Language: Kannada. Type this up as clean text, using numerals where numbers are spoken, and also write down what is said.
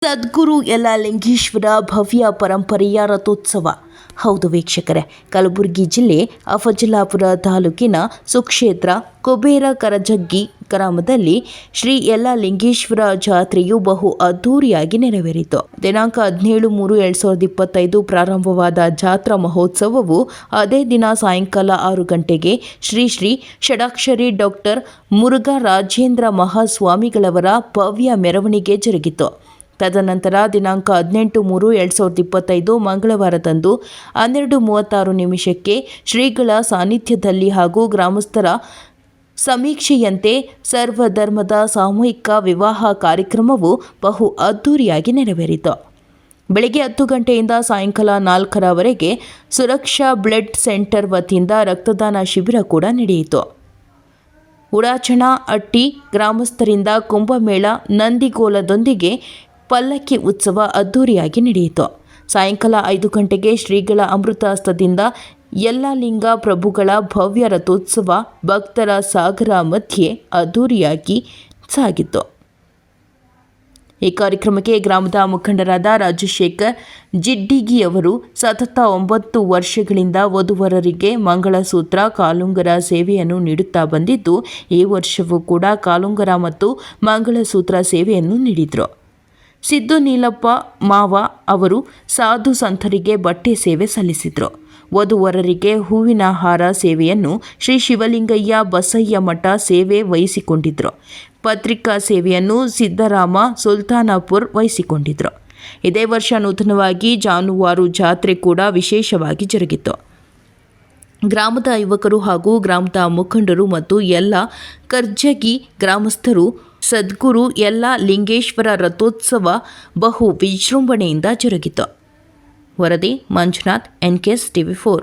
ಸದ್ಗುರು ಯಲ್ಲಾಲಿಂಗೇಶ್ವರ ಭವ್ಯ ಪರಂಪರೆಯ ರಥೋತ್ಸವ. ಹೌದು ವೀಕ್ಷಕರೇ, ಕಲಬುರಗಿ ಜಿಲ್ಲೆ ಅಫಜಲಾಪುರ ತಾಲೂಕಿನ ಸುಕ್ಷೇತ್ರ ಕುಬೇರ ಕರಜಗ್ಗಿ ಗ್ರಾಮದಲ್ಲಿ ಶ್ರೀ ಯಲ್ಲಾಲಿಂಗೇಶ್ವರ ಜಾತ್ರೆಯು ಬಹು ಅದ್ದೂರಿಯಾಗಿ ನೆರವೇರಿತು. ದಿನಾಂಕ 17/3/2025 ಪ್ರಾರಂಭವಾದ ಜಾತ್ರಾ ಮಹೋತ್ಸವವು ಅದೇ ದಿನ ಸಾಯಂಕಾಲ 6 ಗಂಟೆಗೆ ಶ್ರೀ ಶ್ರೀ ಷಡಾಕ್ಷರಿ ಡಾಕ್ಟರ್ ಮುರುಘಾ ರಾಜೇಂದ್ರ ಮಹಾಸ್ವಾಮಿಗಳವರ ಭವ್ಯ ಮೆರವಣಿಗೆ ಜರುಗಿತು. ತದನಂತರ ದಿನಾಂಕ 18/3/2025 ಮಂಗಳವಾರದಂದು 12:36 ಶ್ರೀಗಳ ಸಾನ್ನಿಧ್ಯದಲ್ಲಿ ಹಾಗೂ ಗ್ರಾಮಸ್ಥರ ಸಮೀಕ್ಷೆಯಂತೆ ಸರ್ವಧರ್ಮದ ಸಾಮೂಹಿಕ ವಿವಾಹ ಕಾರ್ಯಕ್ರಮವು ಬಹು ಅದ್ದೂರಿಯಾಗಿ ನೆರವೇರಿತು. ಬೆಳಗ್ಗೆ 10 ಗಂಟೆಯಿಂದ ಸಾಯಂಕಾಲ 4ರವರೆಗೆ ಸುರಕ್ಷಾ ಬ್ಲಡ್ ಸೆಂಟರ್ ವತಿಯಿಂದ ರಕ್ತದಾನ ಶಿಬಿರ ಕೂಡ ನಡೆಯಿತು. ಉಡಾಚಣ ಅಟ್ಟಿ ಗ್ರಾಮಸ್ಥರಿಂದ ಕುಂಭಮೇಳ ನಂದಿಗೋಲದೊಂದಿಗೆ ಪಲ್ಲಕ್ಕಿ ಉತ್ಸವ ಅದ್ದೂರಿಯಾಗಿ ನಡೆಯಿತು. ಸಾಯಂಕಾಲ 5 ಗಂಟೆಗೆ ಶ್ರೀಗಳ ಅಮೃತಹಸ್ತದಿಂದ ಯಲ್ಲಾಲಿಂಗ ಪ್ರಭುಗಳ ಭವ್ಯ ರಥೋತ್ಸವ ಭಕ್ತರ ಸಾಗರ ಮಧ್ಯೆ ಅದ್ದೂರಿಯಾಗಿ ಸಾಗಿತು. ಈ ಕಾರ್ಯಕ್ರಮಕ್ಕೆ ಗ್ರಾಮದ ಮುಖಂಡರಾದ ರಾಜಶೇಖರ್ ಜಿಡ್ಡಿಗಿಯವರು ಸತತ 9 ವರ್ಷಗಳಿಂದ ವಧುವರರಿಗೆ ಮಂಗಳಸೂತ್ರ ಕಾಲುಂಗರ ಸೇವೆಯನ್ನು ನೀಡುತ್ತಾ ಬಂದಿದ್ದು, ಈ ವರ್ಷವೂ ಕೂಡ ಕಾಲುಂಗರ ಮತ್ತು ಮಂಗಳಸೂತ್ರ ಸೇವೆಯನ್ನು ನೀಡಿದರು. ಸಿದ್ದು ನೀಲಪ್ಪ ಮಾವ ಅವರು ಸಾಧು ಸಂತರಿಗೆ ಬಟ್ಟೆ ಸೇವೆ ಸಲ್ಲಿಸಿದರು. ವಧುವರರಿಗೆ ಹೂವಿನ ಹಾರ ಸೇವೆಯನ್ನು ಶ್ರೀ ಶಿವಲಿಂಗಯ್ಯ ಬಸಯ್ಯ ಮಠ ಸೇವೆ ವಹಿಸಿಕೊಂಡಿದ್ದರು. ಪತ್ರಿಕಾ ಸೇವೆಯನ್ನು ಸಿದ್ದರಾಮ ಸುಲ್ತಾನಪುರ್ ವಹಿಸಿಕೊಂಡಿದ್ದರು. ಇದೇ ವರ್ಷ ನೂತನವಾಗಿ ಜಾನುವಾರು ಜಾತ್ರೆ ಕೂಡ ವಿಶೇಷವಾಗಿ ಜರುಗಿತು. ಗ್ರಾಮದ ಯುವಕರು ಹಾಗೂ ಗ್ರಾಮದ ಮುಖಂಡರು ಮತ್ತು ಎಲ್ಲ ಕರ್ಜಗಿ ಗ್ರಾಮಸ್ಥರು ಸದ್ಗುರು ಯಲ್ಲಾಲಿಂಗೇಶ್ವರ ರಥೋತ್ಸವ ಬಹು ವಿಜೃಂಭಣೆಯಿಂದ ಜರುಗಿತು. ವರದಿ ಮಂಜುನಾಥ್, NKS TV4.